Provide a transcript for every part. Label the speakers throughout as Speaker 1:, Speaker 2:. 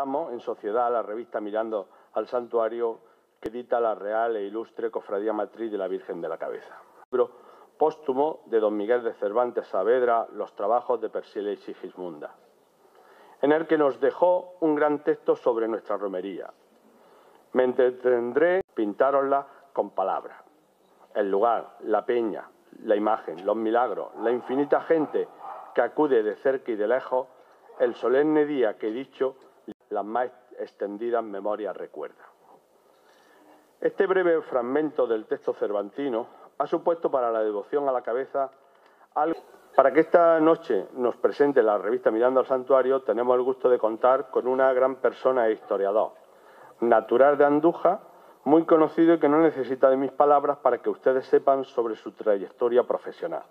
Speaker 1: editamos en sociedad la revista Mirando al Santuario, que edita la Real e Ilustre Cofradía Matriz de la Virgen de la Cabeza. Libro póstumo de don Miguel de Cervantes Saavedra, Los trabajos de Persiles y Sigismunda, en el que nos dejó un gran texto sobre nuestra romería. Me entretendré pintárosla con palabras. El lugar, la peña, la imagen, los milagros, la infinita gente que acude de cerca y de lejos, el solemne día que he dicho, las más extendidas memorias recuerda. Este breve fragmento del texto cervantino ha supuesto para la devoción a la cabeza algo. Para que esta noche nos presente la revista Mirando al Santuario, tenemos el gusto de contar con una gran persona e historiador, natural de Andújar, muy conocido y que no necesita de mis palabras para que ustedes sepan sobre su trayectoria profesional.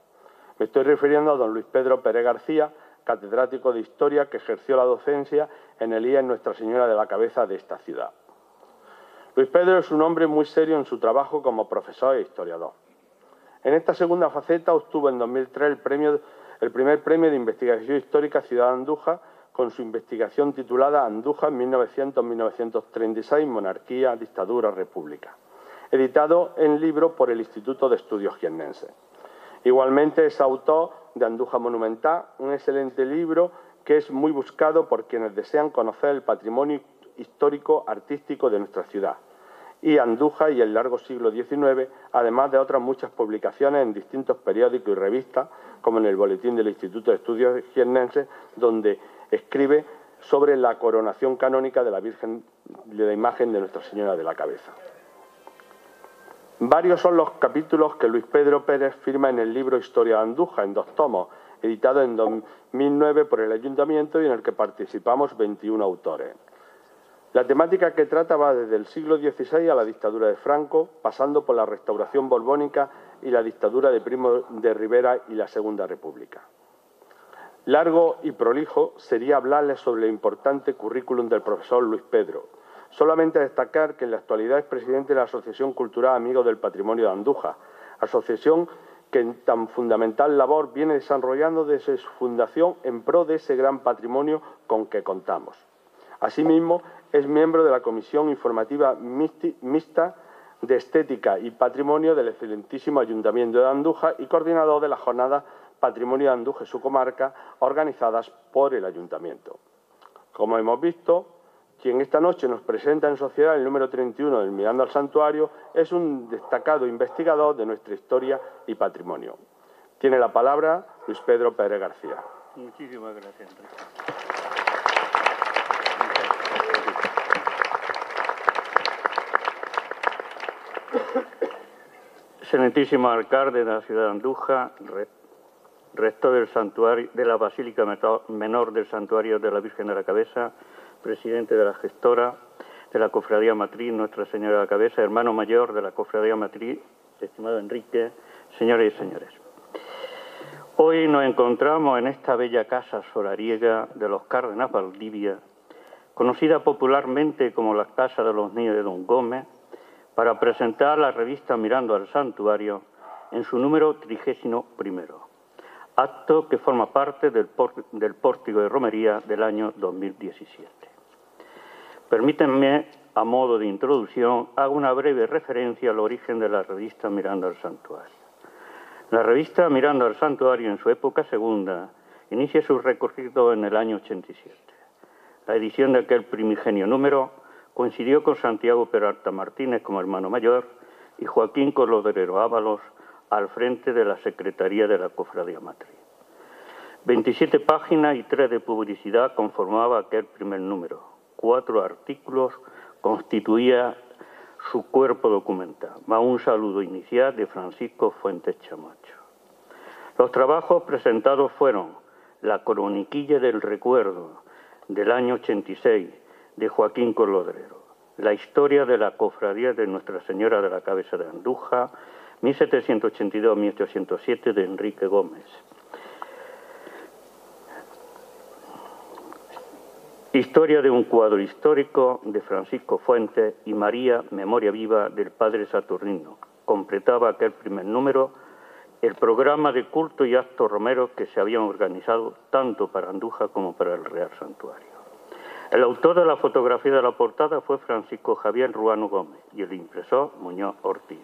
Speaker 1: Me estoy refiriendo a don Luis Pedro Pérez García, catedrático de Historia que ejerció la docencia en el IES Nuestra Señora de la Cabeza de esta ciudad. Luis Pedro es un hombre muy serio en su trabajo como profesor e historiador. En esta segunda faceta obtuvo en 2003 el primer premio de investigación histórica Ciudad de Andújar con su investigación titulada Andújar 1900-1936, Monarquía, Dictadura, República, editado en libro por el Instituto de Estudios Jiennenses. Igualmente es autor de Andújar Monumental, un excelente libro que es muy buscado por quienes desean conocer el patrimonio histórico artístico de nuestra ciudad y Andújar y el largo siglo XIX, además de otras muchas publicaciones en distintos periódicos y revistas, como en el Boletín del Instituto de Estudios Jiennenses, donde escribe sobre la coronación canónica de la Virgen de la Imagen de Nuestra Señora de la Cabeza. Varios son los capítulos que Luis Pedro Pérez firma en el libro Historia de Andújar, en 2 tomos, editado en 2009 por el Ayuntamiento y en el que participamos 21 autores. La temática que trata va desde el siglo XVI a la dictadura de Franco, pasando por la restauración borbónica y la dictadura de Primo de Rivera y la Segunda República. Largo y prolijo sería hablarles sobre el importante currículum del profesor Luis Pedro. Solamente destacar que en la actualidad es presidente de la Asociación Cultural Amigos del Patrimonio de Andújar, asociación que en tan fundamental labor viene desarrollando desde su fundación en pro de ese gran patrimonio con que contamos. Asimismo, es miembro de la Comisión Informativa Mixta de Estética y Patrimonio del excelentísimo Ayuntamiento de Andújar y coordinador de las jornadas Patrimonio de Andújar y su comarca, organizadas por el Ayuntamiento. Como hemos visto, quien esta noche nos presenta en sociedad el número 31 del Mirando al Santuario es un destacado investigador de nuestra historia y patrimonio. Tiene la palabra Luis Pedro Pérez García.
Speaker 2: Muchísimas gracias, Enrique. Excelentísimo alcalde de la ciudad de Andújar, rector del santuario de la Basílica Menor del Santuario de la Virgen de la Cabeza, presidente de la gestora de la Cofradía Matriz Nuestra Señora de la Cabeza, hermano mayor de la Cofradía Matriz, estimado Enrique, señoras y señores. Hoy nos encontramos en esta bella casa solariega de los Cárdenas Valdivia, conocida popularmente como la Casa de los Niños de Don Gómez, para presentar la revista Mirando al Santuario en su número 31, acto que forma parte del pórtico de romería del año 2017. Permítanme, a modo de introducción, hago una breve referencia al origen de la revista Mirando al Santuario. La revista Mirando al Santuario, en su época segunda, inicia su recorrido en el año 87. La edición de aquel primigenio número coincidió con Santiago Peralta Martínez como hermano mayor y Joaquín Colodrero Ábalos al frente de la Secretaría de la Cofradía Matriz. 27 páginas y 3 de publicidad conformaba aquel primer número. 4 artículos constituía su cuerpo documental, más un saludo inicial de Francisco Fuentes Chamacho. Los trabajos presentados fueron La croniquilla del recuerdo, del año 86, de Joaquín Colodrero, La historia de la Cofradía de Nuestra Señora de la Cabeza de Andújar, 1782-1807, de Enrique Gómez. Historia de un cuadro histórico, de Francisco Fuentes, y María, Memoria Viva, del Padre Saturnino. Completaba aquel primer número el programa de culto y actos romeros que se habían organizado tanto para Andújar como para el Real Santuario. El autor de la fotografía de la portada fue Francisco Javier Ruano Gómez y el impresor Muñoz Ortiz.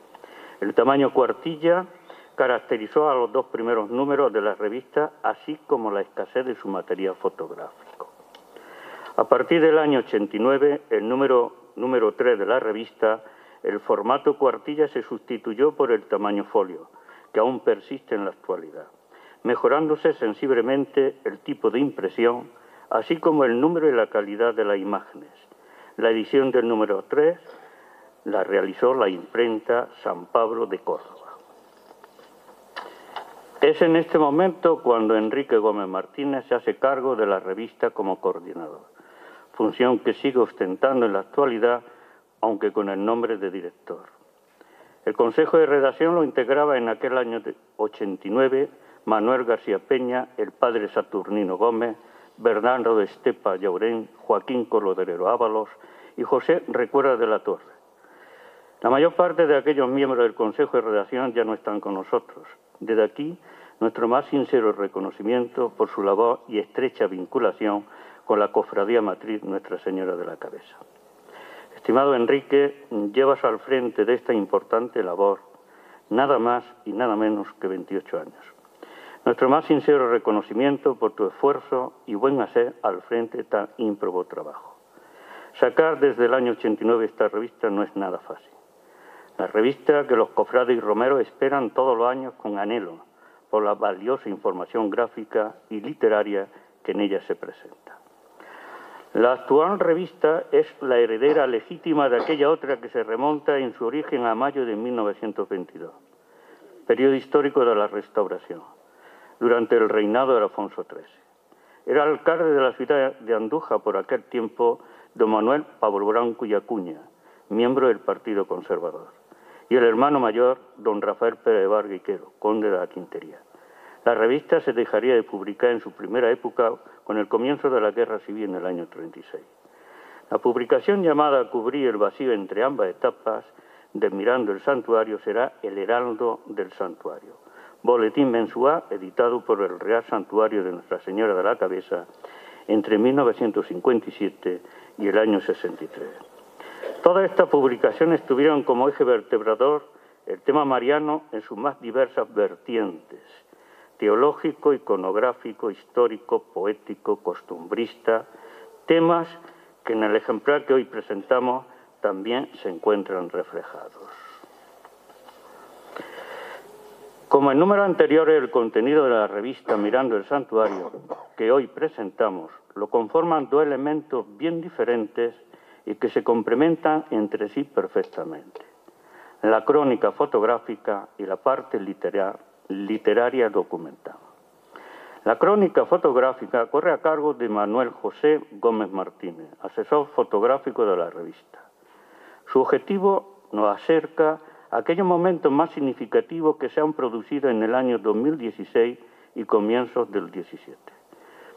Speaker 2: El tamaño cuartilla caracterizó a los dos primeros números de la revista, así como la escasez de su material fotográfico. A partir del año 89, el número 3 de la revista, el formato cuartilla se sustituyó por el tamaño folio, que aún persiste en la actualidad, mejorándose sensiblemente el tipo de impresión, así como el número y la calidad de las imágenes. La edición del número 3 la realizó la imprenta San Pablo de Córdoba. Es en este momento cuando Enrique Gómez Martínez se hace cargo de la revista como coordinador, función que sigue ostentando en la actualidad, aunque con el nombre de director. El Consejo de Redacción lo integraba en aquel año 89 Manuel García Peña, el padre Saturnino Gómez, Bernardo de Estepa Llaurén, Joaquín Colodrero Ábalos y José Recuerda de la Torre. La mayor parte de aquellos miembros del Consejo de Redacción ya no están con nosotros. Desde aquí, nuestro más sincero reconocimiento por su labor y estrecha vinculación con la Cofradía Matriz Nuestra Señora de la Cabeza. Estimado Enrique, llevas al frente de esta importante labor nada más y nada menos que 28 años. Nuestro más sincero reconocimiento por tu esfuerzo y buen hacer al frente de tan ímprobo trabajo. Sacar desde el año 89 esta revista no es nada fácil. La revista que los cofrades y romeros esperan todos los años con anhelo por la valiosa información gráfica y literaria que en ella se presenta. La actual revista es la heredera legítima de aquella otra que se remonta en su origen a mayo de 1922, periodo histórico de la Restauración, durante el reinado de Alfonso XIII. Era alcalde de la ciudad de Andújar por aquel tiempo don Manuel Pablo Branco y Acuña, miembro del Partido Conservador, y el hermano mayor don Rafael Pérez de Vargas y Quero, conde de la Quintería. La revista se dejaría de publicar en su primera época con el comienzo de la Guerra Civil en el año 36. La publicación llamada a cubrir el vacío entre ambas etapas de Mirando el Santuario será El Heraldo del Santuario, boletín mensual editado por el Real Santuario de Nuestra Señora de la Cabeza entre 1957 y el año 63. Todas estas publicaciones tuvieron como eje vertebrador el tema mariano en sus más diversas vertientes: teológico, iconográfico, histórico, poético, costumbrista, temas que en el ejemplar que hoy presentamos también se encuentran reflejados. Como en números anteriores, el contenido de la revista Mirando el Santuario, que hoy presentamos, lo conforman dos elementos bien diferentes y que se complementan entre sí perfectamente: la crónica fotográfica y la parte literaria documental. La crónica fotográfica corre a cargo de Manuel José Gómez Martínez, asesor fotográfico de la revista. Su objetivo nos acerca a aquellos momentos más significativos que se han producido en el año 2016 y comienzos del 17.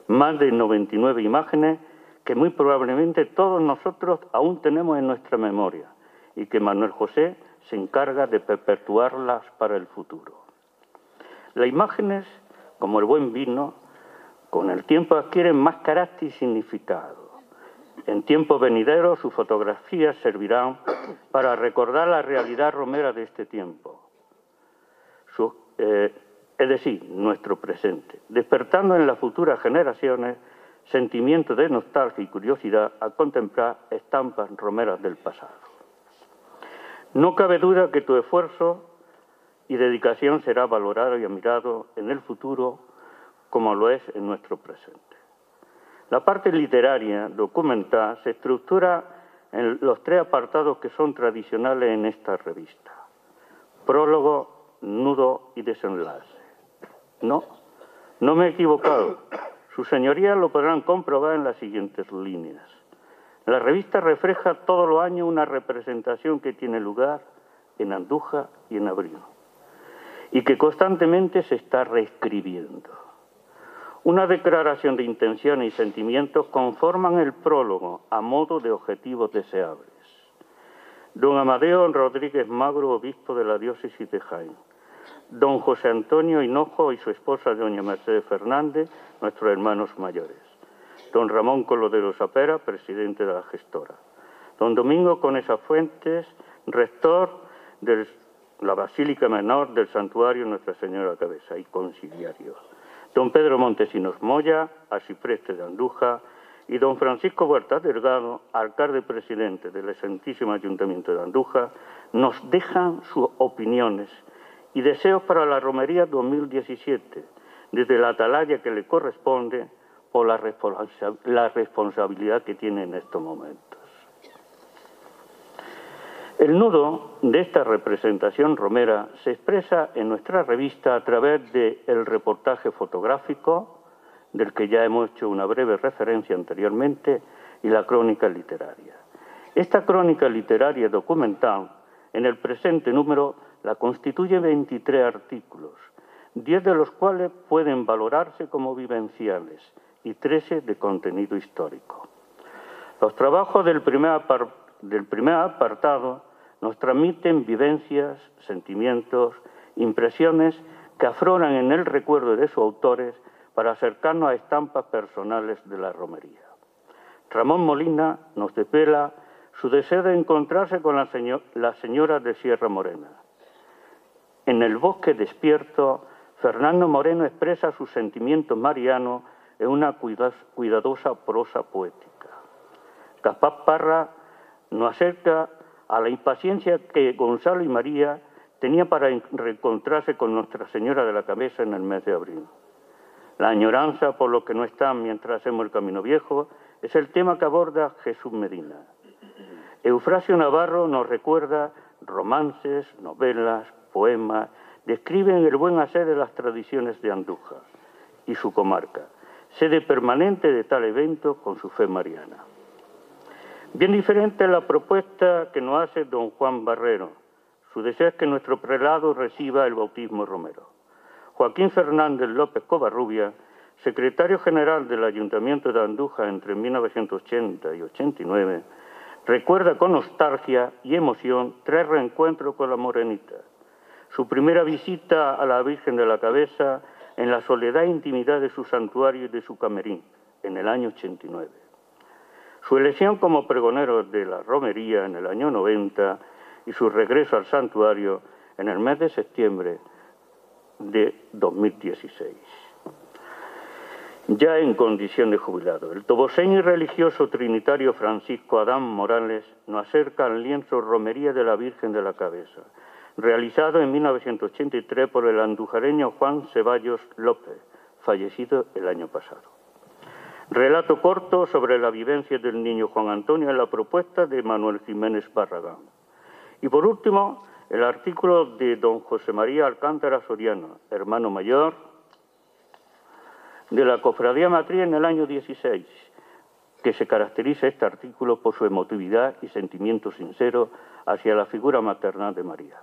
Speaker 2: Más de 99 imágenes que muy probablemente todos nosotros aún tenemos en nuestra memoria y que Manuel José se encarga de perpetuarlas para el futuro. Las imágenes, como el buen vino, con el tiempo adquieren más carácter y significado. En tiempos venideros sus fotografías servirán para recordar la realidad romera de este tiempo, es decir, nuestro presente, despertando en las futuras generaciones sentimientos de nostalgia y curiosidad al contemplar estampas romeras del pasado. No cabe duda que tu esfuerzo y dedicación será valorado y admirado en el futuro como lo es en nuestro presente. La parte literaria, documental, se estructura en los tres apartados que son tradicionales en esta revista: prólogo, nudo y desenlace. No me he equivocado. Sus señorías lo podrán comprobar en las siguientes líneas. La revista refleja todos los años una representación que tiene lugar en Andújar y en Abril, y que constantemente se está reescribiendo. Una declaración de intenciones y sentimientos conforman el prólogo a modo de objetivos deseables. Don Amadeo Rodríguez Magro, obispo de la diócesis de Jaén. Don José Antonio Hinojo y su esposa doña Mercedes Fernández, nuestros hermanos mayores. don Ramón Colodero Sapera, presidente de la gestora, don Domingo Conesa Fuentes, rector de la Basílica Menor del Santuario Nuestra Señora de la Cabeza y conciliario, don Pedro Montesinos Moya, arcipreste de Andújar, y don Francisco Huerta Delgado, alcalde presidente del excelentísimo Ayuntamiento de Andújar, nos dejan sus opiniones y deseos para la romería 2017, desde la atalaya que le corresponde por la responsabilidad que tiene en estos momentos. El nudo de esta representación romera se expresa en nuestra revista a través del reportaje fotográfico, del que ya hemos hecho una breve referencia anteriormente, y la crónica literaria. Esta crónica literaria documental, en el presente número, la constituye 23 artículos, 10 de los cuales pueden valorarse como vivenciales y 13 de contenido histórico. Los trabajos del primer apartado nos transmiten vivencias, sentimientos, impresiones que afloran en el recuerdo de sus autores para acercarnos a estampas personales de la romería. Ramón Molina nos desvela su deseo de encontrarse con la señora de Sierra Morena. En El bosque despierto, Fernando Moreno expresa sus sentimientos marianos en una cuidadosa prosa poética. Gaspar Parra nos acerca a la impaciencia que Gonzalo y María tenían para reencontrarse con Nuestra Señora de la Cabeza en el mes de abril. La añoranza por lo que no están mientras hacemos el camino viejo es el tema que aborda Jesús Medina. Eufrasio Navarro nos recuerda romances, novelas, poemas, describen el buen hacer de las tradiciones de Andújar y su comarca, sede permanente de tal evento con su fe mariana. Bien diferente es la propuesta que nos hace don Juan Barrero. Su deseo es que nuestro prelado reciba el bautismo romero. Joaquín Fernández López Covarrubia, secretario general del Ayuntamiento de Andújar entre 1980 y 89, recuerda con nostalgia y emoción 3 reencuentros con la morenita. Su primera visita a la Virgen de la Cabeza en la soledad e intimidad de su santuario y de su camerín, en el año 89. Su elección como pregonero de la romería en el año 90 y su regreso al santuario en el mes de septiembre de 2016. Ya en condición de jubilado, el toboseño y religioso trinitario Francisco Adán Morales nos acerca al lienzo Romería de la Virgen de la Cabeza, realizado en 1983 por el andujareño Juan Ceballos López, fallecido el año pasado. Relato corto sobre la vivencia del niño Juan Antonio en la propuesta de Manuel Jiménez Barragán. Y por último, el artículo de don José María Alcántara Soriano, hermano mayor de la Cofradía Matriz en el año 16, que se caracteriza este artículo por su emotividad y sentimiento sincero hacia la figura maternal de María.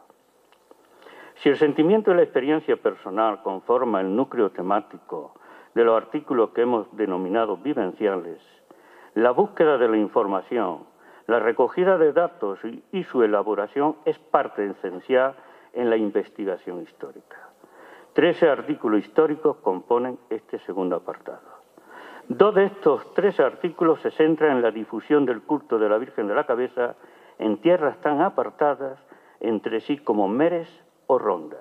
Speaker 2: Si el sentimiento y la experiencia personal conforman el núcleo temático de los artículos que hemos denominado vivenciales, la búsqueda de la información, la recogida de datos y su elaboración es parte esencial en la investigación histórica. 13 artículos históricos componen este segundo apartado. 2 de estos 13 artículos se centran en la difusión del culto de la Virgen de la Cabeza en tierras tan apartadas entre sí como Meres o Ronda.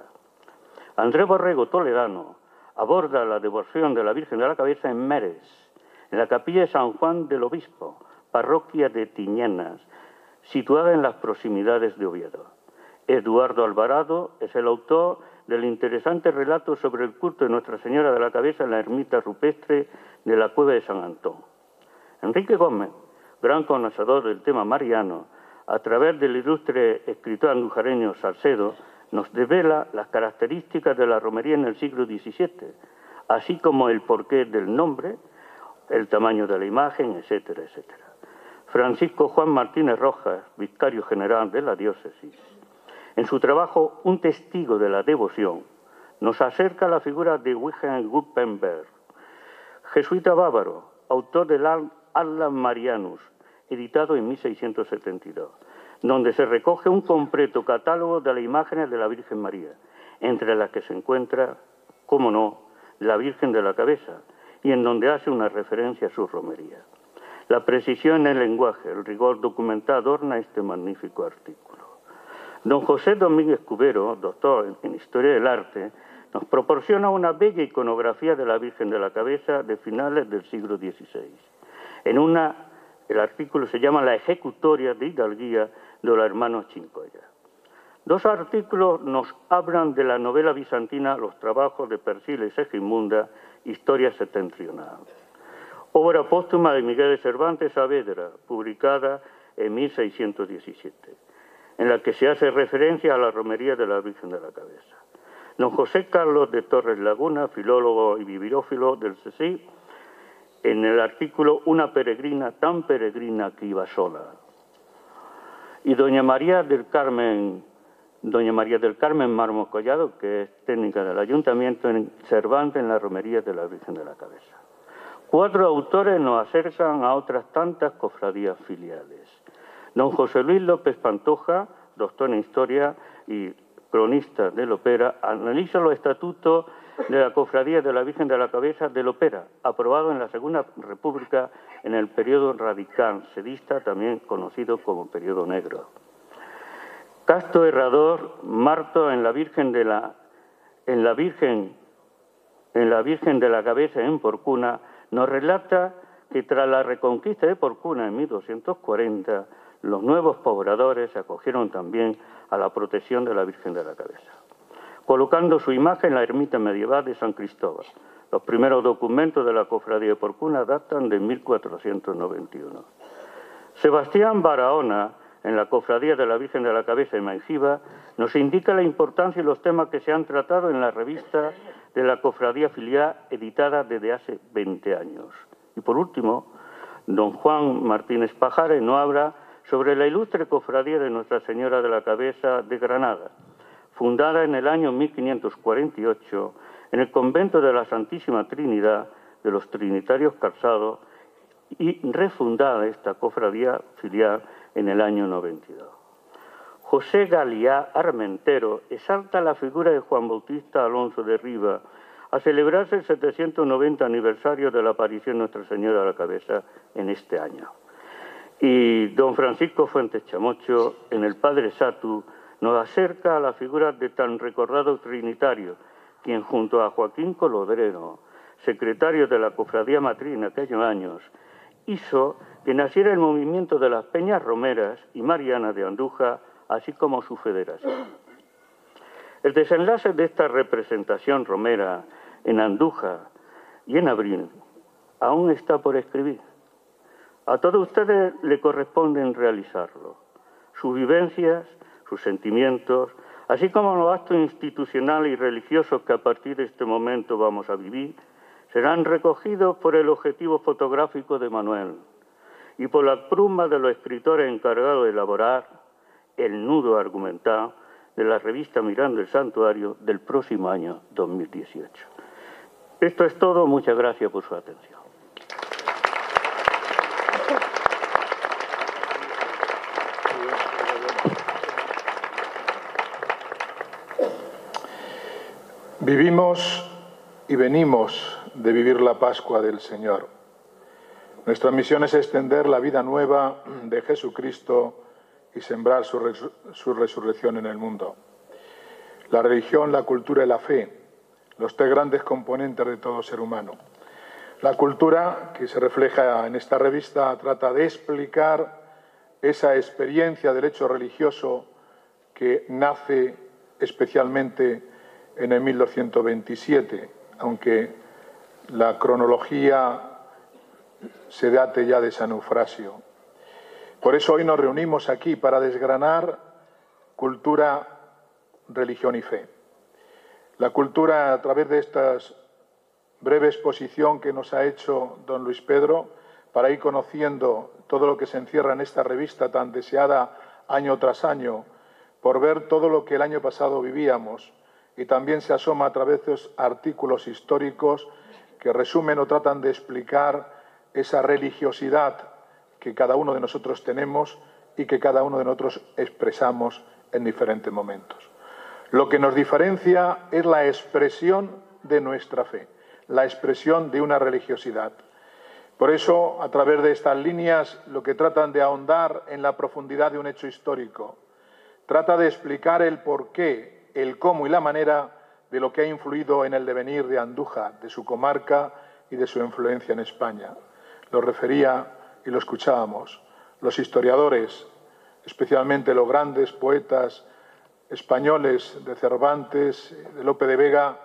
Speaker 2: Andrés Borrego Toledano aborda la devoción de la Virgen de la Cabeza en Meres, en la capilla de San Juan del Obispo, parroquia de Tiñenas, situada en las proximidades de Oviedo. Eduardo Alvarado es el autor del interesante relato sobre el culto de Nuestra Señora de la Cabeza en la ermita rupestre de la Cueva de San Antón. Enrique Gómez, gran conocedor del tema mariano, a través del ilustre escritor andujareño Salcedo, nos devela las características de la romería en el siglo XVII, así como el porqué del nombre, el tamaño de la imagen, etcétera, etcétera. Francisco Juan Martínez Rojas, vicario general de la diócesis, en su trabajo Un testigo de la devoción, nos acerca a la figura de Wilhelm Gutenberg, jesuita bávaro, autor del Atlas Marianus, editado en 1672, donde se recoge un completo catálogo de las imágenes de la Virgen María, entre las que se encuentra, cómo no, la Virgen de la Cabeza, y en donde hace una referencia a su romería. La precisión en el lenguaje, el rigor documental adorna este magnífico artículo. Don José Domínguez Cubero, doctor en Historia del Arte, nos proporciona una bella iconografía de la Virgen de la Cabeza de finales del siglo XVI. El artículo se llama La ejecutoria de hidalguía de los hermanos Chincoya. Dos artículos nos hablan de la novela bizantina Los trabajos de Persila y Segismunda, Historia septentrional. Obra póstuma de Miguel de Cervantes Saavedra, publicada en 1617, en la que se hace referencia a la romería de la Virgen de la Cabeza. Don José Carlos de Torres Laguna, filólogo y bibliófilo del CSIC, en el artículo Una peregrina tan peregrina que iba sola. Y doña María del Carmen Mármol Collado, que es técnica del Ayuntamiento, en Cervantes en la romería de la Virgen de la Cabeza. 4 autores nos acercan a otras tantas cofradías filiales. Don José Luis López Pantoja, doctor en Historia y cronista del Opera, analiza los estatutos de la Cofradía de la Virgen de la Cabeza del Opera, aprobado en la Segunda República en el periodo radical sedista, también conocido como periodo negro. Casto Herrador, Marto en la Virgen de la Cabeza en Porcuna, nos relata que tras la reconquista de Porcuna en 1240, los nuevos pobladores se acogieron también a la protección de la Virgen de la Cabeza, colocando su imagen en la ermita medieval de San Cristóbal. Los primeros documentos de la cofradía de Porcuna datan de 1491. Sebastián Barahona, en la cofradía de la Virgen de la Cabeza en Mengíbar, nos indica la importancia y los temas que se han tratado en la revista de la cofradía filial editada desde hace 20 años. Y por último, don Juan Martínez Pajares nos habla sobre la ilustre cofradía de Nuestra Señora de la Cabeza de Granada, fundada en el año 1548 en el convento de la Santísima Trinidad de los Trinitarios Calzados y refundada esta cofradía filial en el año 92. José Galiá Armentero exalta la figura de Juan Bautista Alonso de Rivas a celebrarse el 790 aniversario de la aparición de Nuestra Señora de la Cabeza en este año. Y don Francisco Fuentes Chamocho, en el Padre Satu, nos acerca a la figura de tan recordado trinitario, quien junto a Joaquín Colodrero, secretario de la Cofradía Matriz en aquellos años, hizo que naciera el movimiento de las Peñas Romeras y Marianas de Andújar, así como su federación. El desenlace de esta representación romera en Andújar y en abril aún está por escribir. A todos ustedes le corresponde realizarlo. Sus vivencias, sus sentimientos, así como los actos institucionales y religiosos que a partir de este momento vamos a vivir, serán recogidos por el objetivo fotográfico de Manuel y por la pluma de los escritores encargados de elaborar el nudo argumental de la revista Mirando el Santuario del próximo año 2018. Esto es todo. Muchas gracias por su atención.
Speaker 3: Vivimos y venimos de vivir la Pascua del Señor. Nuestra misión es extender la vida nueva de Jesucristo y sembrar su resurrección en el mundo. La religión, la cultura y la fe, los 3 grandes componentes de todo ser humano. La cultura, que se refleja en esta revista, trata de explicar esa experiencia del hecho religioso que nace especialmente en el 1227, aunque la cronología se date ya de San Eufrasio. Por eso hoy nos reunimos aquí para desgranar cultura, religión y fe. La cultura, a través de esta breve exposición que nos ha hecho don Luis Pedro, para ir conociendo todo lo que se encierra en esta revista tan deseada año tras año, por ver todo lo que el año pasado vivíamos, y también se asoma a través de los artículos históricos que resumen o tratan de explicar esa religiosidad que cada uno de nosotros tenemos y que cada uno de nosotros expresamos en diferentes momentos. Lo que nos diferencia es la expresión de nuestra fe. la expresión de una religiosidad. Por eso, a través de estas líneas, lo que tratan de ahondar en la profundidad de un hecho histórico, trata de explicar el porqué, el cómo y la manera de lo que ha influido en el devenir de Andújar, de su comarca y de su influencia en España. Lo refería y lo escuchábamos. Los historiadores, especialmente los grandes poetas españoles de Cervantes, de Lope de Vega,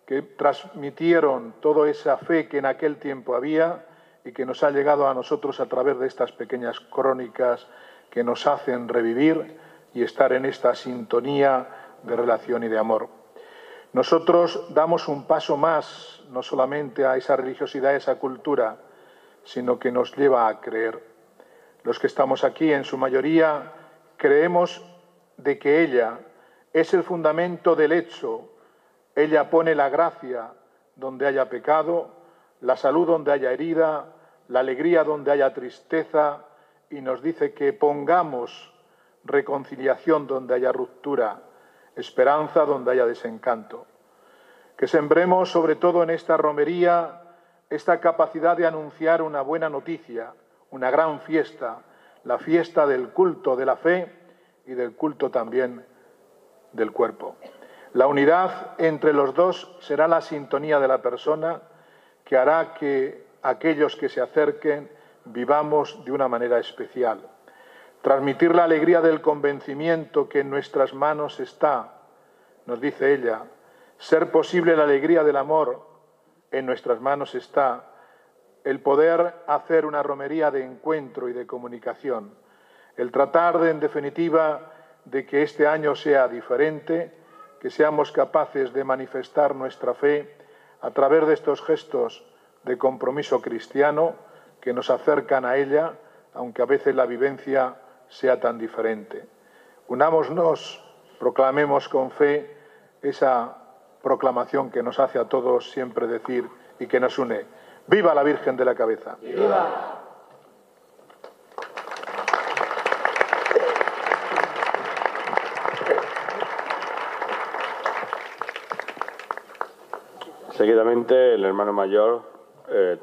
Speaker 3: que transmitieron toda esa fe que en aquel tiempo había y que nos ha llegado a nosotros a través de estas pequeñas crónicas que nos hacen revivir y estar en esta sintonía de relación y de amor. Nosotros damos un paso más, no solamente a esa religiosidad, a esa cultura, sino que nos lleva a creer. Los que estamos aquí, en su mayoría, creemos de que ella es el fundamento del hecho. Ella pone la gracia donde haya pecado, la salud donde haya herida, la alegría donde haya tristeza, y nos dice que pongamos reconciliación donde haya ruptura, esperanza donde haya desencanto. Que sembremos, sobre todo en esta romería, esta capacidad de anunciar una buena noticia, una gran fiesta, la fiesta del culto de la fe y del culto también del cuerpo. La unidad entre los dos será la sintonía de la persona que hará que aquellos que se acerquen vivamos de una manera especial. Transmitir la alegría del convencimiento que en nuestras manos está, nos dice ella. Ser posible la alegría del amor, en nuestras manos está. El poder hacer una romería de encuentro y de comunicación. El tratar, en definitiva, de que este año sea diferente, que seamos capaces de manifestar nuestra fe a través de estos gestos de compromiso cristiano que nos acercan a ella, aunque a veces la vivencia sea tan diferente. Unámonos, proclamemos con fe esa proclamación que nos hace a todos siempre decir y que nos une. ¡Viva la Virgen de la Cabeza! ¡Viva!
Speaker 1: Seguidamente, el hermano mayor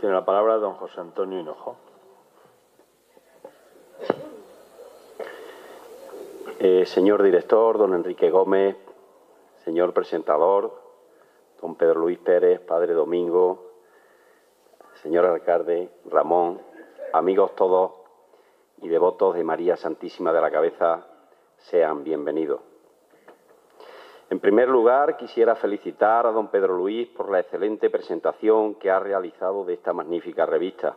Speaker 1: tiene la palabra, don José Antonio Hinojo.
Speaker 4: Señor director, don Enrique Gómez, señor presentador, don Pedro Luis Pérez, padre Domingo, señor alcalde Ramón, amigos todos y devotos de María Santísima de la Cabeza, sean bienvenidos. En primer lugar, quisiera felicitar a don Pedro Luis por la excelente presentación que ha realizado de esta magnífica revista,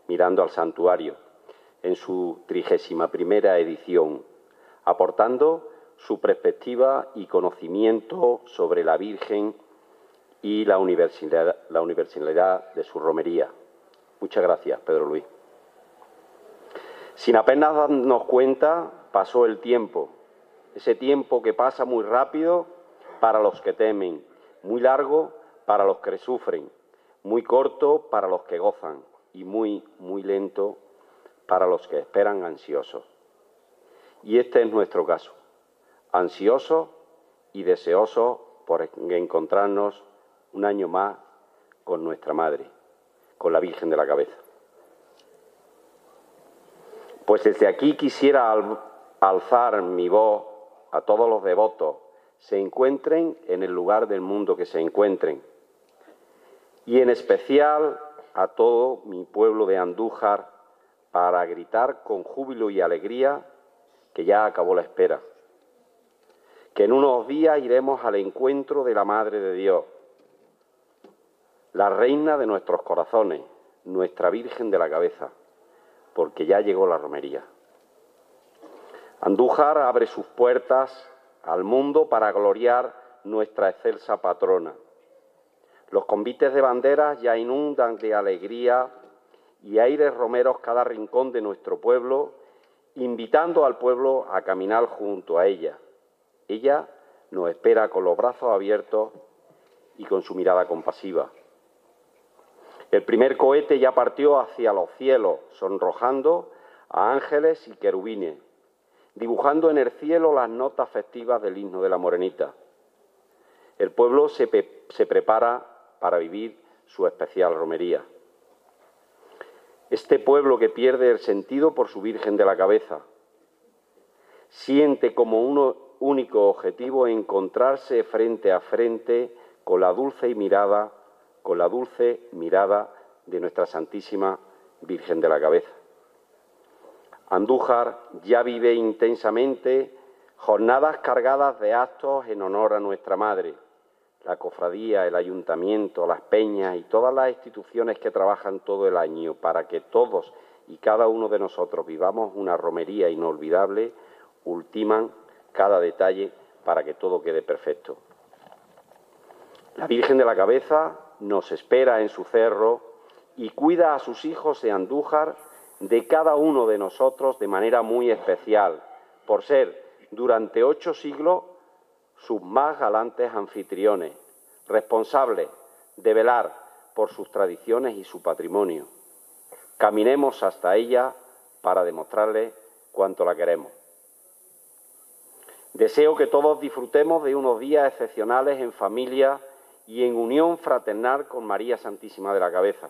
Speaker 4: Mirando al Santuario, en su 31ª edición, aportando su perspectiva y conocimiento sobre la Virgen y la universalidad de su romería. Muchas gracias, Pedro Luis. Sin apenas darnos cuenta, pasó el tiempo, ese tiempo que pasa muy rápido para los que temen, muy largo para los que sufren, muy corto para los que gozan y muy, muy lento para los que esperan ansiosos. Y este es nuestro caso, ansiosos y deseosos por encontrarnos un año más con nuestra Madre, con la Virgen de la Cabeza. Pues desde aquí quisiera alzar mi voz a todos los devotos, se encuentren en el lugar del mundo que se encuentren, y en especial a todo mi pueblo de Andújar, para gritar con júbilo y alegría que ya acabó la espera, que en unos días iremos al encuentro de la Madre de Dios, la reina de nuestros corazones, nuestra Virgen de la Cabeza, porque ya llegó la romería. Andújar abre sus puertas al mundo para gloriar nuestra excelsa patrona. Los convites de banderas ya inundan de alegría y aires romeros cada rincón de nuestro pueblo, invitando al pueblo a caminar junto a ella. Ella nos espera con los brazos abiertos y con su mirada compasiva. El primer cohete ya partió hacia los cielos, sonrojando a ángeles y querubines, dibujando en el cielo las notas festivas del himno de la Morenita. El pueblo se prepara para vivir su especial romería. Este pueblo que pierde el sentido por su Virgen de la Cabeza siente como un único objetivo encontrarse frente a frente con la dulce mirada de nuestra Santísima Virgen de la Cabeza. Andújar ya vive intensamente jornadas cargadas de actos en honor a nuestra Madre. La cofradía, el ayuntamiento, las peñas y todas las instituciones que trabajan todo el año para que todos y cada uno de nosotros vivamos una romería inolvidable, ultiman cada detalle para que todo quede perfecto. La Virgen de la Cabeza nos espera en su cerro y cuida a sus hijos de Andújar, de cada uno de nosotros de manera muy especial, por ser durante 8 siglos sus más galantes anfitriones, responsables de velar por sus tradiciones y su patrimonio. Caminemos hasta ella para demostrarle cuánto la queremos. Deseo que todos disfrutemos de unos días excepcionales en familia y en unión fraternal con María Santísima de la Cabeza.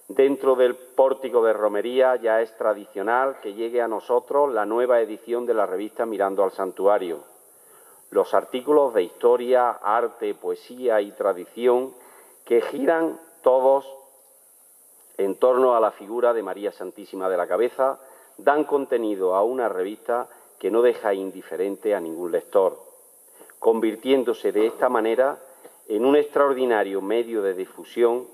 Speaker 4: Dentro del pórtico de romería ya es tradicional que llegue a nosotros la nueva edición de la revista Mirando al Santuario. Los artículos de historia, arte, poesía y tradición que giran todos en torno a la figura de María Santísima de la Cabeza dan contenido a una revista que no deja indiferente a ningún lector, convirtiéndose de esta manera en un extraordinario medio de difusión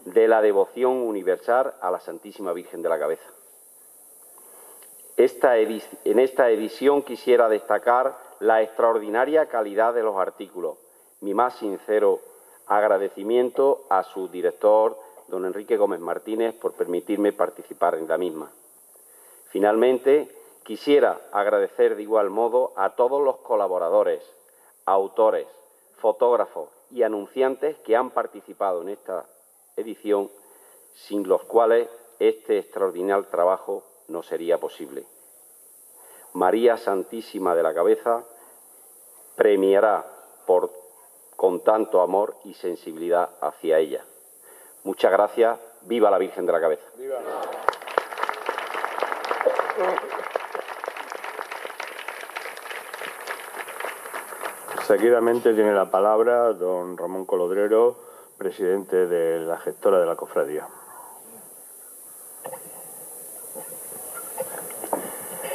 Speaker 4: de la devoción universal a la Santísima Virgen de la Cabeza. En esta edición quisiera destacar la extraordinaria calidad de los artículos. Mi más sincero agradecimiento a su director, don Enrique Gómez Martínez, por permitirme participar en la misma. Finalmente, quisiera agradecer de igual modo a todos los colaboradores, autores, fotógrafos y anunciantes que han participado en esta edición, sin los cuales este extraordinario trabajo no sería posible. María Santísima de la Cabeza premiará con tanto amor y sensibilidad hacia ella. Muchas gracias. ¡Viva la Virgen de la Cabeza! ¡Viva!
Speaker 1: Seguidamente tiene la palabra don Ramón Colodrero, presidente de la gestora de la cofradía.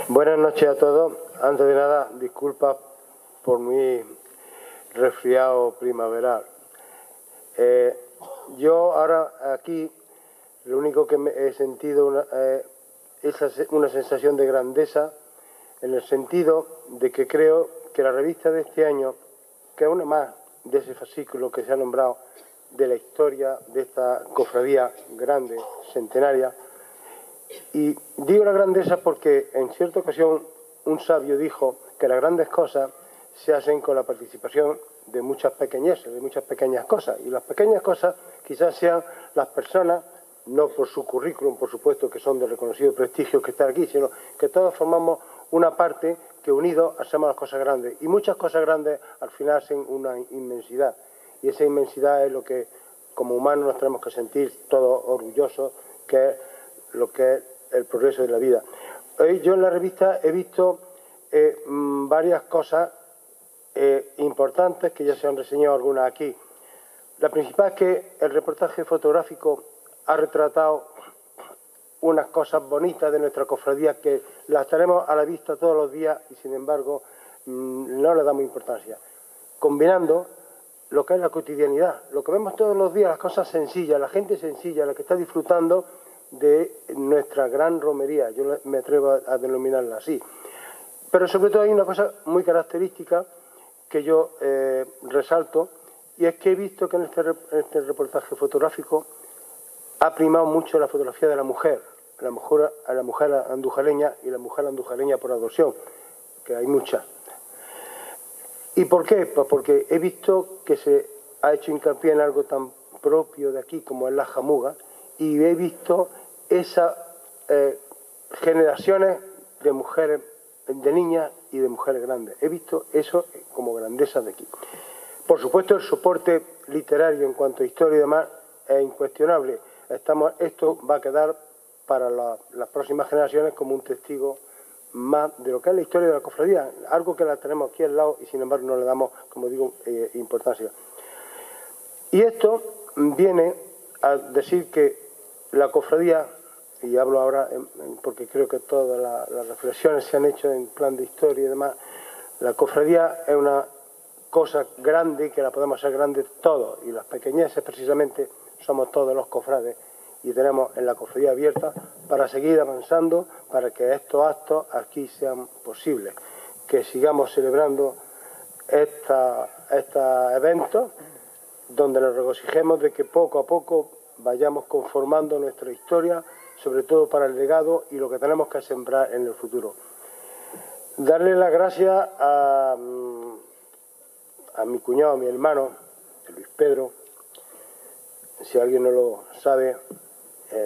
Speaker 5: Buenas noches a todos. Antes de nada, disculpas por mi resfriado primaveral. Yo ahora aquí lo único que he sentido es una sensación de grandeza, en el sentido de que creo que la revista de este año, que es una más de ese fascículo que se ha nombrado de la historia de esta cofradía grande, centenaria. Y digo la grandeza porque en cierta ocasión un sabio dijo que las grandes cosas se hacen con la participación de muchas pequeñeces, de muchas pequeñas cosas. Y las pequeñas cosas quizás sean las personas, no por su currículum, por supuesto, que son de reconocido prestigio que están aquí, sino que todos formamos una parte que unidos hacemos las cosas grandes. Y muchas cosas grandes al final hacen una inmensidad. Y esa inmensidad es lo que como humanos nos tenemos que sentir todos orgullosos, que es lo que es el progreso de la vida. Hoy yo en la revista he visto varias cosas importantes que ya se han reseñado algunas aquí. La principal es que el reportaje fotográfico ha retratado unas cosas bonitas de nuestra cofradía que las tenemos a la vista todos los días y sin embargo no le damos importancia. Combinando lo que es la cotidianidad, lo que vemos todos los días, las cosas sencillas, la gente sencilla, la que está disfrutando de nuestra gran romería, yo me atrevo a denominarla así. Pero sobre todo hay una cosa muy característica que yo resalto, y es que he visto que en este reportaje fotográfico ha primado mucho la fotografía de la mujer andujareña y la mujer andujareña por adopción, que hay muchas. ¿Y por qué? Pues porque he visto que se ha hecho hincapié en algo tan propio de aquí como es la jamuga, y he visto esas generaciones de mujeres, de niñas y de mujeres grandes. He visto eso como grandeza de aquí. Por supuesto, el soporte literario, en cuanto a historia y demás, es incuestionable. Esto va a quedar para las próximas generaciones como un testigo más de lo que es la historia de la cofradía, algo que la tenemos aquí al lado y sin embargo no le damos, como digo, importancia. Y esto viene a decir que la cofradía, y hablo ahora porque creo que todas las reflexiones se han hecho en plan de historia y demás, la cofradía es una cosa grande que la podemos hacer grande todos, y las pequeñeces precisamente somos todos los cofrades y tenemos en la cofradía abierta para seguir avanzando, para que estos actos aquí sean posibles, que sigamos celebrando estos eventos donde nos regocijemos de que poco a poco vayamos conformando nuestra historia, sobre todo para el legado y lo que tenemos que sembrar en el futuro. Darle las gracias a mi cuñado, a mi hermano, Luis Pedro. Si alguien no lo sabe,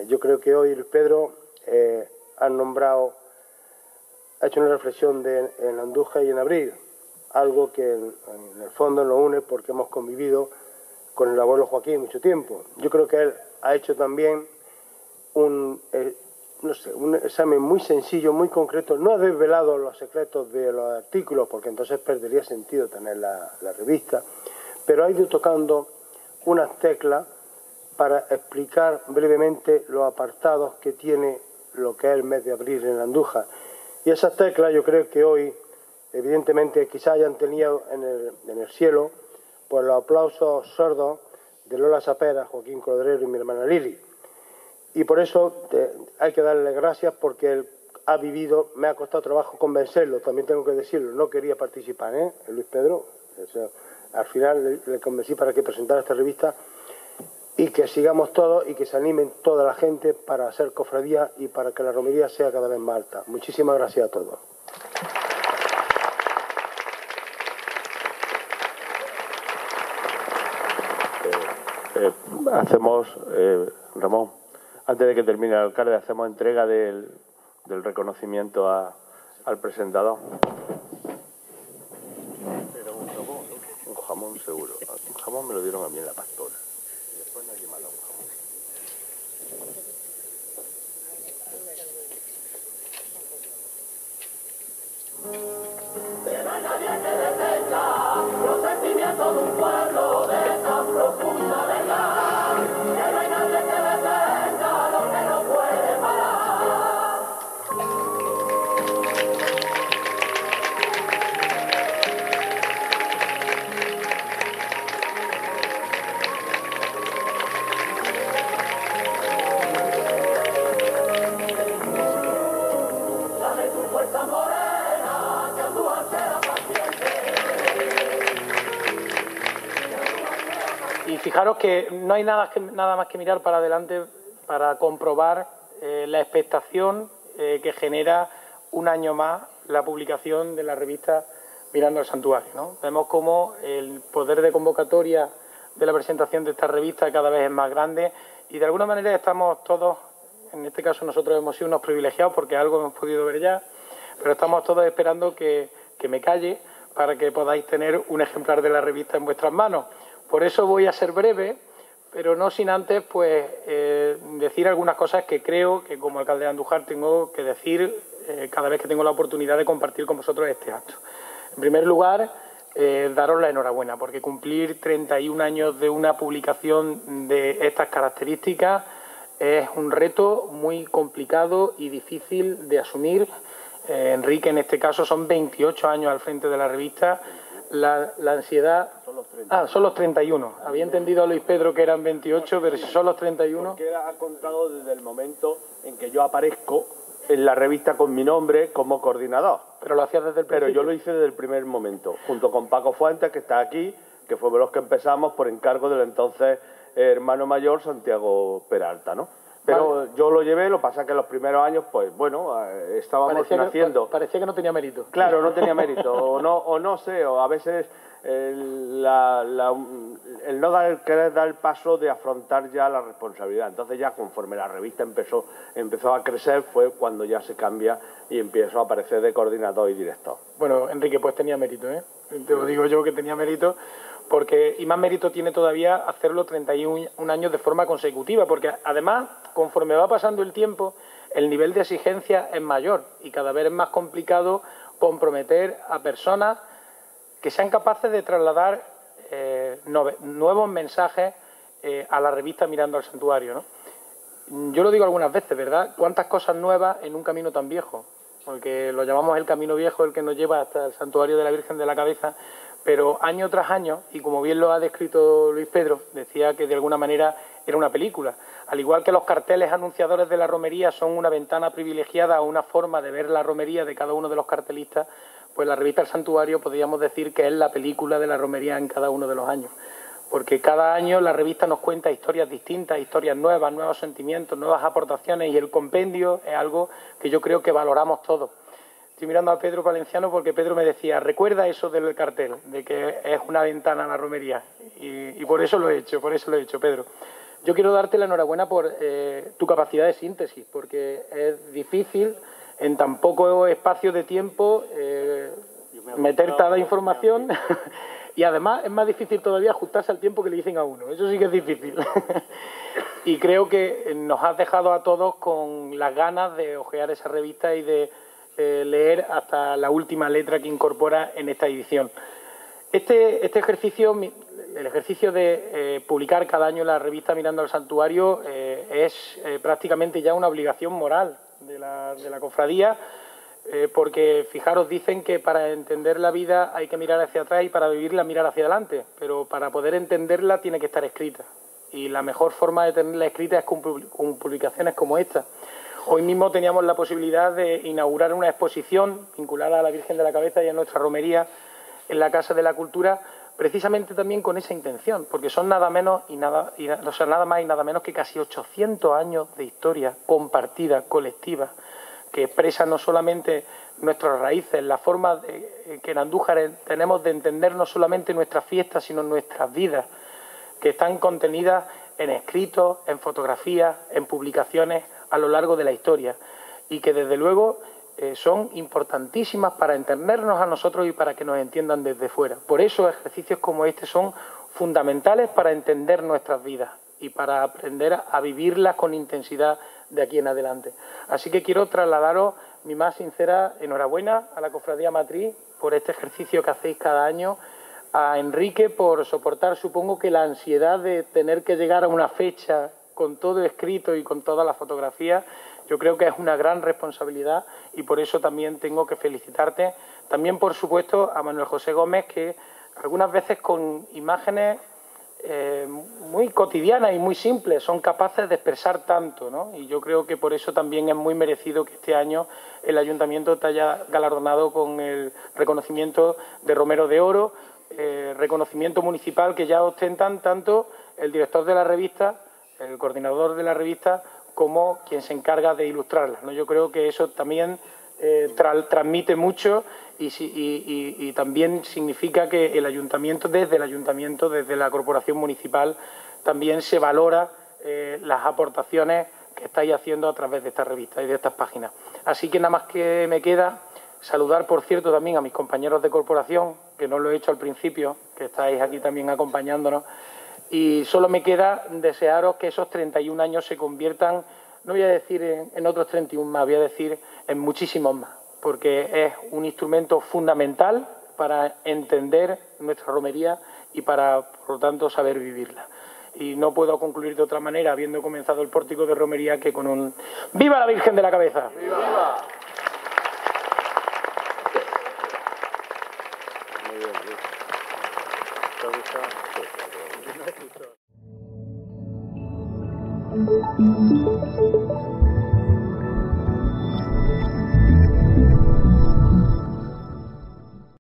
Speaker 5: yo creo que hoy Luis Pedro ha hecho una reflexión en Andújar y en Abril, algo que en el fondo nos une porque hemos convivido con el abuelo Joaquín mucho tiempo. Yo creo que él ha hecho también un examen muy sencillo, muy concreto. No ha desvelado los secretos de los artículos, porque entonces perdería sentido tener la revista, pero ha ido tocando unas teclas para explicar brevemente los apartados que tiene lo que es el mes de abril en Andújar. Y esas teclas yo creo que hoy, evidentemente, quizás hayan tenido en el cielo pues los aplausos sordos de Lola Sapera, Joaquín Cordero y mi hermana Lili. Y por eso hay que darle gracias, porque él ha vivido, me ha costado trabajo convencerlo, también tengo que decirlo, no quería participar, Luis Pedro. Al final le convencí para que presentara esta revista y que sigamos todos y que se animen toda la gente para hacer cofradía y para que la romería sea cada vez más alta. Muchísimas gracias a todos.
Speaker 1: Ramón, antes de que termine el alcalde, hacemos entrega del reconocimiento al presentador. Pero un jamón seguro. Un jamón me lo dieron a mí en la pastora. Y después nadie me ha dado un jamón.
Speaker 6: Que no hay nadie que detenga los sentimientos de un pueblo de tan profunda verdad. Que no hay nadie que detenga lo que no puede parar. Dame tu fuerza morena, que Andújar sea paciente.
Speaker 7: Y fijaros que no hay nada más que mirar para adelante para comprobar la expectación que genera un año más la publicación de la revista Mirando al Santuario, ¿no? Vemos cómo el poder de convocatoria de la presentación de esta revista cada vez es más grande y de alguna manera estamos todos, en este caso nosotros hemos sido unos privilegiados porque algo hemos podido ver ya, pero estamos todos esperando que me calle para que podáis tener un ejemplar de la revista en vuestras manos. Por eso voy a ser breve, pero no sin antes pues decir algunas cosas que creo que como alcalde de Andújar tengo que decir cada vez que tengo la oportunidad de compartir con vosotros este acto. En primer lugar, daros la enhorabuena, porque cumplir 31 años de una publicación de estas características es un reto muy complicado y difícil de asumir. Enrique, en este caso, son 28 años al frente de la revista. La ansiedad... son los 31. Había entendido a Luis Pedro que eran 28, pero si son los 31...
Speaker 1: Porque ha contado desde el momento en que yo aparezco en la revista con mi nombre como coordinador.
Speaker 7: Pero lo hacías desde el principio.
Speaker 1: Pero yo lo hice desde el primer momento, junto con Paco Fuentes, que está aquí, que fue de los que empezamos por encargo del entonces hermano mayor Santiago Peralta, ¿no? Pero vale, yo lo llevé, lo que pasa que en los primeros años, pues bueno, estábamos naciendo.
Speaker 7: Parecía que no tenía mérito.
Speaker 1: Claro, no tenía mérito, o no sé, o a veces el no querer dar el paso de afrontar ya la responsabilidad. Entonces ya conforme la revista empezó a crecer fue cuando ya se cambia y empiezo a aparecer de coordinador y director.
Speaker 7: Bueno, Enrique, pues tenía mérito, ¿eh? Te lo digo yo que tenía mérito, y más mérito tiene todavía hacerlo 31 años de forma consecutiva, porque además, conforme va pasando el tiempo, el nivel de exigencia es mayor y cada vez es más complicado comprometer a personas que sean capaces de trasladar nuevos mensajes a la revista Mirando al Santuario, ¿no? Yo lo digo algunas veces, ¿verdad? ¿Cuántas cosas nuevas en un camino tan viejo? Porque lo llamamos el camino viejo, el que nos lleva hasta el Santuario de la Virgen de la Cabeza, pero año tras año, y como bien lo ha descrito Luis Pedro, decía que de alguna manera era una película. Al igual que los carteles anunciadores de la romería son una ventana privilegiada o una forma de ver la romería de cada uno de los cartelistas, pues la revista El Santuario podríamos decir que es la película de la romería en cada uno de los años. Porque cada año la revista nos cuenta historias distintas, historias nuevas, nuevos sentimientos, nuevas aportaciones, y el compendio es algo que yo creo que valoramos todos. Estoy mirando a Pedro Palenciano porque Pedro me decía, recuerda eso del cartel, de que es una ventana a la romería, y por eso lo he hecho, Pedro. Yo quiero darte la enhorabuena por tu capacidad de síntesis, porque es difícil en tan poco espacio de tiempo meter tanta información y además es más difícil todavía ajustarse al tiempo que le dicen a uno. Eso sí que es difícil. Y creo que nos has dejado a todos con las ganas de hojear esa revista y de leer hasta la última letra que incorpora en esta edición. Este ejercicio, el ejercicio de publicar cada año la revista Mirando al Santuario, es prácticamente ya una obligación moral de la cofradía, porque fijaros, dicen que para entender la vida hay que mirar hacia atrás y para vivirla mirar hacia adelante, pero para poder entenderla tiene que estar escrita, y la mejor forma de tenerla escrita es con publicaciones como esta. Hoy mismo teníamos la posibilidad de inaugurar una exposición vinculada a la Virgen de la Cabeza y a nuestra romería en la Casa de la Cultura, precisamente también con esa intención, porque son nada más y nada menos que casi 800 años de historia compartida, colectiva, que expresa no solamente nuestras raíces, la forma que en Andújar tenemos de entender no solamente nuestras fiestas, sino nuestras vidas, que están contenidas en escritos, en fotografías, en publicaciones a lo largo de la historia, y que desde luego son importantísimas para entendernos a nosotros y para que nos entiendan desde fuera. Por eso ejercicios como este son fundamentales para entender nuestras vidas y para aprender a vivirlas con intensidad de aquí en adelante. Así que quiero trasladaros mi más sincera enhorabuena a la Cofradía Matriz por este ejercicio que hacéis cada año, a Enrique por soportar, supongo que la ansiedad de tener que llegar a una fecha con todo escrito y con todas las fotografías. Yo creo que es una gran responsabilidad y por eso también tengo que felicitarte. También, por supuesto, a Manuel José Gómez, que algunas veces con imágenes muy cotidianas y muy simples son capaces de expresar tanto, ¿no? Y yo creo que por eso también es muy merecido que este año el Ayuntamiento te haya galardonado con el reconocimiento de Romero de Oro, reconocimiento municipal que ya ostentan tanto el director de la revista, el coordinador de la revista, como quien se encarga de ilustrarla, ¿no? Yo creo que eso también transmite mucho y también significa que el Ayuntamiento, desde la Corporación Municipal, también se valora las aportaciones que estáis haciendo a través de esta revista y de estas páginas. Así que nada más que me queda saludar, por cierto, también a mis compañeros de corporación, que no lo he hecho al principio, que estáis aquí también acompañándonos, y solo me queda desearos que esos 31 años se conviertan, no voy a decir en otros 31 más, voy a decir en muchísimos más, porque es un instrumento fundamental para entender nuestra romería y para, por lo tanto, saber vivirla. Y no puedo concluir de otra manera, habiendo comenzado el pórtico de romería, que con un ¡Viva la Virgen de la Cabeza! ¡Viva! ¡Viva!
Speaker 6: Muy bien.